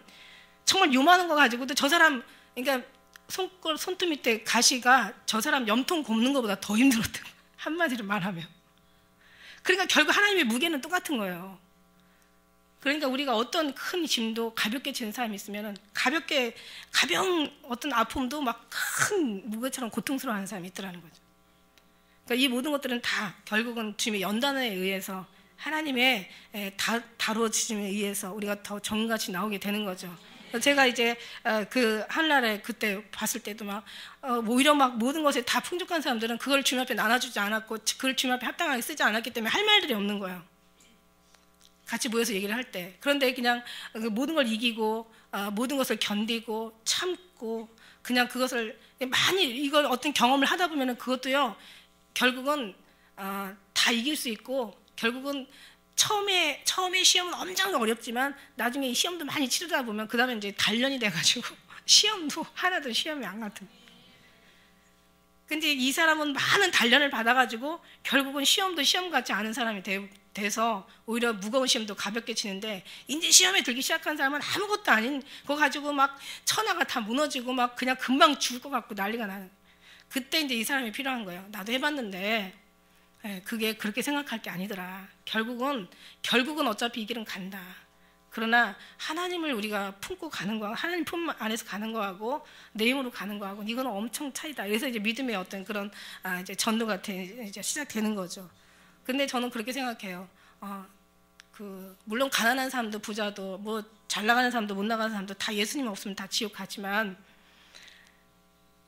[SPEAKER 1] 정말 요만한 거 가지고도 저 사람 그러니까 손톱 밑에 가시가 저 사람 염통 곱는 것보다 더 힘들었던 거야. 한마디로 말하면. 그러니까 결국 하나님의 무게는 똑같은 거예요. 그러니까 우리가 어떤 큰 짐도 가볍게 지는 사람이 있으면 가벼운 어떤 아픔도 막 큰 무게처럼 고통스러워하는 사람이 있더라는 거죠. 그러니까 이 모든 것들은 다 결국은 주님의 연단에 의해서 하나님의 다루어짐에 의해서 우리가 더 정같이 나오게 되는 거죠. 제가 이제 그 한날에 그때 봤을 때도 막 오히려 막 모든 것에 다 풍족한 사람들은 그걸 주님 앞에 나눠주지 않았고 그걸 주님 앞에 합당하게 쓰지 않았기 때문에 할 말들이 없는 거예요. 같이 모여서 얘기를 할 때. 그런데 그냥 모든 걸 이기고 모든 것을 견디고 참고 그냥 그것을 많이 이걸 어떤 경험을 하다 보면은 그것도요 결국은 다 이길 수 있고 결국은 처음에 시험은 엄청 어렵지만 나중에 이 시험도 많이 치르다 보면 그 다음에 이제 단련이 돼가지고 시험도 하나도 시험이 안 같은. 근데 이 사람은 많은 단련을 받아가지고 결국은 시험도 시험 같지 않은 사람이 돼서 오히려 무거운 시험도 가볍게 치는데 이제 시험에 들기 시작한 사람은 아무것도 아닌 거 가지고 막 천하가 다 무너지고 막 그냥 금방 죽을 것 같고 난리가 나는. 그때 이제 이 사람이 필요한 거예요. 나도 해봤는데 그게 그렇게 생각할 게 아니더라. 결국은 어차피 이 길은 간다. 그러나 하나님을 우리가 품고 가는 거하고 하나님 품 안에서 가는 거하고 내 힘으로 가는 거하고 이거는 엄청 차이다. 그래서 이제 믿음의 어떤 그런 이제 전도가 이제 시작되는 거죠. 근데 저는 그렇게 생각해요. 물론 가난한 사람도 부자도 뭐 잘 나가는 사람도 못 나가는 사람도 다 예수님 없으면 다 지옥 가지만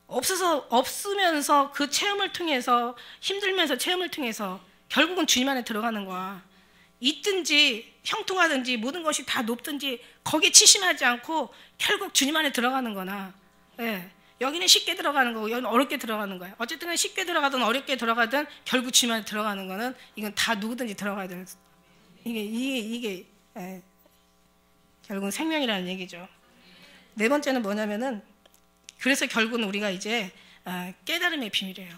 [SPEAKER 1] 없으면서 그 체험을 통해서 힘들면서 체험을 통해서 결국은 주님 안에 들어가는 거야. 있든지 형통하든지 모든 것이 다 높든지 거기에 치심하지 않고 결국 주님 안에 들어가는 거나 여기는 쉽게 들어가는 거고 여기는 어렵게 들어가는 거예요. 어쨌든 쉽게 들어가든 어렵게 들어가든 결국 주님 안에 들어가는 거는 이건 다 누구든지 들어가야 되는 이게 결국은 생명이라는 얘기죠. 네 번째는 뭐냐면은 그래서 결국은 우리가 이제 깨달음의 비밀이에요.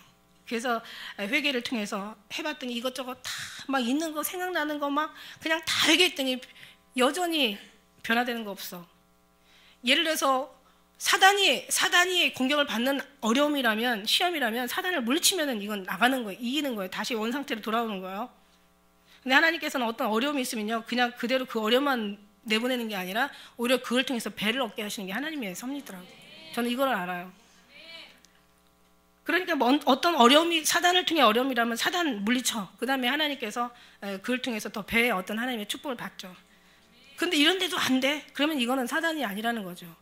[SPEAKER 1] 그래서 회개를 통해서 해봤더니 이것저것 다 막 있는 거 생각나는 거 막 그냥 다 회개했더니 여전히 변화되는 거 없어. 예를 들어서 사단이 공격을 받는 어려움이라면 시험이라면 사단을 물리치면은 이건 나가는 거예요. 이기는 거예요. 다시 원상태로 돌아오는 거예요. 근데 하나님께서는 어떤 어려움이 있으면요 그냥 그대로 그 어려움만 내보내는 게 아니라 오히려 그걸 통해서 배를 얻게 하시는 게 하나님의 섭리더라고요. 저는 이걸 알아요. 그러니까 어떤 어려움이 사단을 통해 어려움이라면 사단 물리쳐. 그 다음에 하나님께서 그걸 통해서 더 배에 어떤 하나님의 축복을 받죠. 근데 이런데도 안 돼? 그러면 이거는 사단이 아니라는 거죠.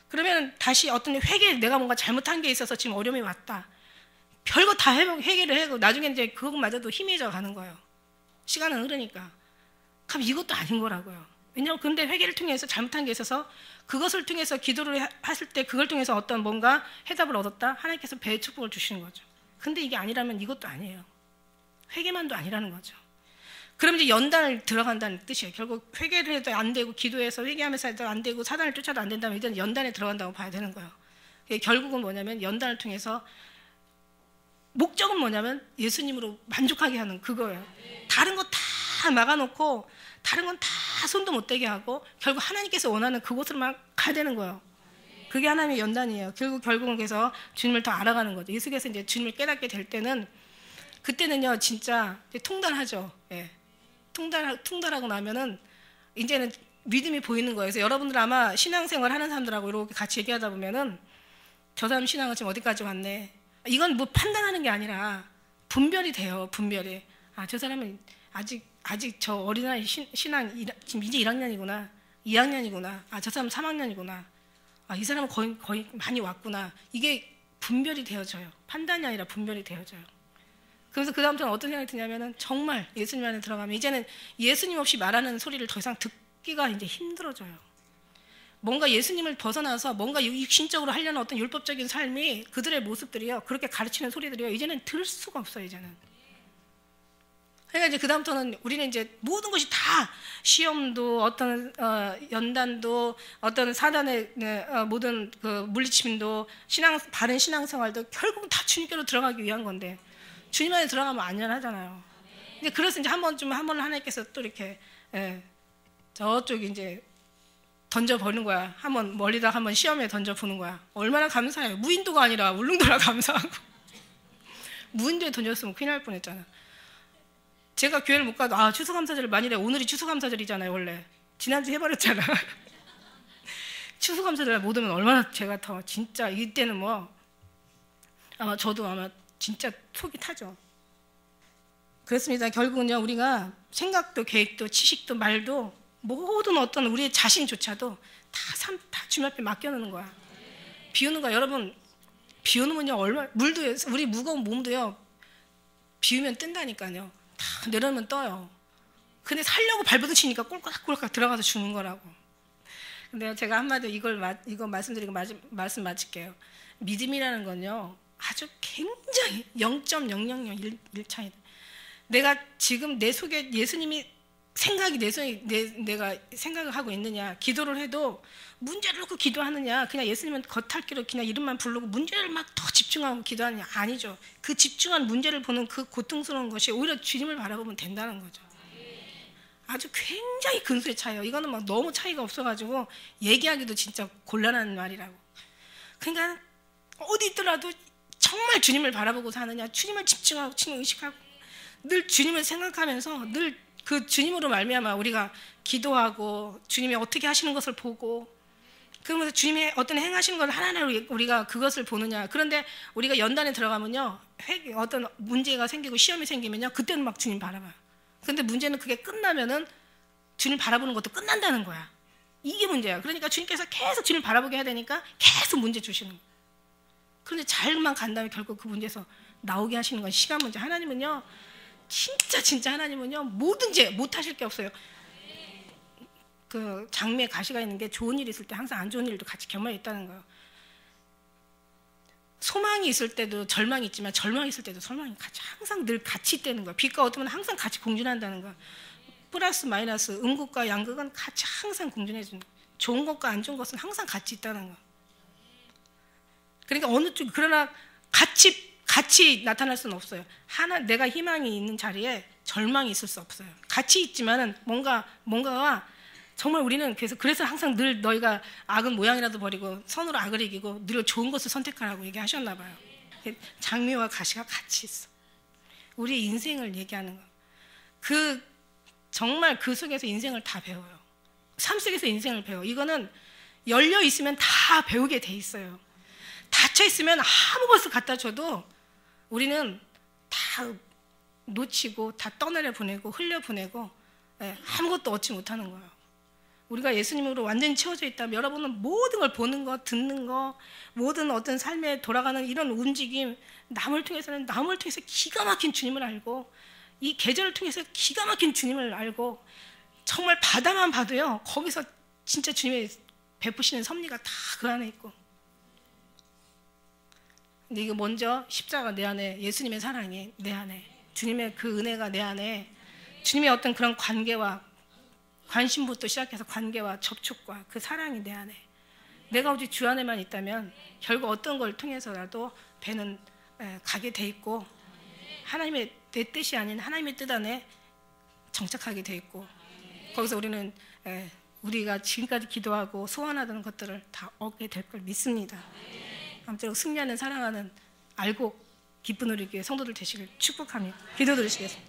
[SPEAKER 1] 그러면 다시 어떤 내가 뭔가 잘못한 게 있어서 지금 어려움이 왔다. 별거 다 회개를 하고 나중에 이제 그것마저도 희미해져 가는 거예요. 시간은 흐르니까. 그럼 이것도 아닌 거라고요. 왜냐하면 근데 회개를 통해서 잘못한 게 있어서 그것을 통해서 기도를 하실 때 그걸 통해서 어떤 뭔가 해답을 얻었다. 하나님께서 배의 축복을 주시는 거죠. 근데 이게 아니라면 이것도 아니에요. 회개만도 아니라는 거죠. 그럼 이제 연단을 들어간다는 뜻이에요. 결국 회개를 해도 안 되고 기도해서 회개하면서 해도 안 되고 사단을 쫓아도 안 된다면 이제는 연단에 들어간다고 봐야 되는 거예요. 결국은 뭐냐면 연단을 통해서 목적은 뭐냐면 예수님으로 만족하게 하는 그거예요. 다른 거 다 막아놓고 다른 건 다 손도 못 대게 하고 결국 하나님께서 원하는 그곳으로만 가야 되는 거예요. 그게 하나님의 연단이에요. 결국은 그래서 주님을 더 알아가는 거죠. 예수께서 이제 주님을 깨닫게 될 때는 그때는요 진짜 통달하죠. 예. 통달하고 나면은 이제는 믿음이 보이는 거예요. 그래서 여러분들 아마 신앙생활 하는 사람들하고 이렇게 같이 얘기하다 보면은 저 사람 신앙은 지금 어디까지 왔네. 이건 뭐 판단하는 게 아니라 분별이 돼요. 분별이. 저 사람은 아직 저 어린아이 신앙 지금 이제 1학년이구나. 2학년이구나. 저 사람 3학년이구나. 이 사람은 거의 많이 왔구나. 이게 분별이 되어져요. 판단이 아니라 분별이 되어져요. 그래서 그 다음부터는 어떤 생각이 드냐면은 정말 예수님 안에 들어가면 이제는 예수님 없이 말하는 소리를 더 이상 듣기가 이제 힘들어져요. 뭔가 예수님을 벗어나서 뭔가 육신적으로 하려는 어떤 율법적인 삶이 그들의 모습들이요. 그렇게 가르치는 소리들이요. 이제는 들을 수가 없어요. 이제는. 그러니까 이제 그 다음부터는 우리는 이제 모든 것이 다 시험도 어떤 연단도 어떤 사단의 모든 그 물리침도 바른 신앙생활도 결국은 다 주님께로 들어가기 위한 건데 주님 안에 들어가면 안전하잖아요. 근데 그래서 이제 한 번 하나님께서 또 이렇게 저쪽 이제 던져버리는 거야. 한번 멀리다 한번 시험에 던져보는 거야. 얼마나 감사해요. 무인도가 아니라 울릉도라 감사하고. 무인도에 던졌으면 큰일 날 뻔했잖아. 제가 교회를 못 가도 추수감사절 만일에 오늘이 추수감사절이잖아요. 원래 지난주 해버렸잖아. 추수감사절 못 오면 얼마나 제가 더 진짜 이때는 뭐 저도 아마 진짜 속이 타죠. 그렇습니다. 결국은요 우리가 생각도 계획도 지식도 말도 모든 어떤 우리의 자신조차도 다 주님 앞에 맡겨놓는 거야. 비우는 거야. 여러분 비우면요 물도 우리 무거운 몸도요 비우면 뜬다니까요. 다 내려놓으면 떠요. 근데 살려고 발버둥치니까 꼴깍꼴깍 들어가서 죽는 거라고. 근데 제가 한마디로 이거 말씀드리고 말씀 마칠게요. 믿음이라는 건요 아주 굉장히 0.0001 차이. 내가 지금 내 속에 예수님이 생각이 내가 생각을 하고 있느냐, 기도를 해도 문제를 놓고 기도하느냐, 그냥 예수님은 겉핥기로 그냥 이름만 부르고 문제를 막 더 집중하고 기도하느냐. 아니죠. 그 집중한 문제를 보는 그 고통스러운 것이 오히려 주님을 바라보면 된다는 거죠. 아주 굉장히 근소의 차이예요. 이거는 막 너무 차이가 없어가지고 얘기하기도 진짜 곤란한 말이라고. 그러니까 어디 있더라도 정말 주님을 바라보고 사느냐, 주님을 집중하고 주님을 의식하고 늘 주님을 생각하면서 늘 그 주님으로 말미암아 우리가 기도하고 주님이 어떻게 하시는 것을 보고 그러면서 주님의 어떤 행하시는 걸 하나하나 우리가 그것을 보느냐. 그런데 우리가 연단에 들어가면요 어떤 문제가 생기고 시험이 생기면요 그때는 막 주님 바라봐요. 근데 문제는 그게 끝나면은 주님 바라보는 것도 끝난다는 거야. 이게 문제야. 그러니까 주님께서 계속 주님 바라보게 해야 되니까 계속 문제 주시는 거야. 그런데 잘만 간다면 결국 그 문제에서 나오게 하시는 건 시간 문제. 하나님은요 진짜 하나님은요 뭐든지 못하실 게 없어요. 그 장미에 가시가 있는 게 좋은 일이 있을 때 항상 안 좋은 일도 같이 겸해 있다는 거예요. 소망이 있을 때도 절망이 있지만 절망이 있을 때도 소망이 항상 늘 같이 있다는 거야. 빛과 어둠은 항상 같이 공존한다는 거야. 플러스 마이너스 음극과 양극은 같이 항상 공존해 준다. 좋은 것과 안 좋은 것은 항상 같이 있다는 거야. 그러니까 어느 쪽 그러나 같이 나타날 수는 없어요. 하나 내가 희망이 있는 자리에 절망이 있을 수 없어요. 같이 있지만은 뭔가가 정말 우리는 그래서 항상 늘 너희가 악은 모양이라도 버리고 선으로 악을 이기고 늘 좋은 것을 선택하라고 얘기하셨나 봐요. 장미와 가시가 같이 있어. 우리 인생을 얘기하는 거. 정말 그 속에서 인생을 다 배워요. 삶 속에서 인생을 배워. 이거는 열려 있으면 다 배우게 돼 있어요. 닫혀 있으면 아무 것을 갖다 줘도 우리는 다 놓치고 다 떠내려 보내고 흘려 보내고 아무것도 얻지 못하는 거예요. 우리가 예수님으로 완전히 채워져 있다면 여러분은 모든 걸 보는 거, 듣는 거, 모든 어떤 삶에 돌아가는 이런 움직임, 남을 통해서 기가 막힌 주님을 알고 이 계절을 통해서 기가 막힌 주님을 알고 정말 바다만 봐도요 거기서 진짜 주님의 베푸시는 섭리가 다 그 안에 있고. 근데 이거 먼저 십자가 내 안에, 예수님의 사랑이 내 안에, 주님의 그 은혜가 내 안에, 주님의 어떤 그런 관계와 관심부터 시작해서 관계와 접촉과 그 사랑이 내 안에, 내가 오직 주 안에만 있다면 결국 어떤 걸 통해서라도 배는 가게 돼 있고 하나님의 내 뜻이 아닌 하나님의 뜻 안에 정착하게 돼 있고 거기서 우리는 우리가 지금까지 기도하고 소원하던 것들을 다 얻게 될 걸 믿습니다. 아무쪼록 승리하는 사랑하는 알고 기쁜 우리 교회 성도들 되시길 축복합니다. 기도드리시겠습니다.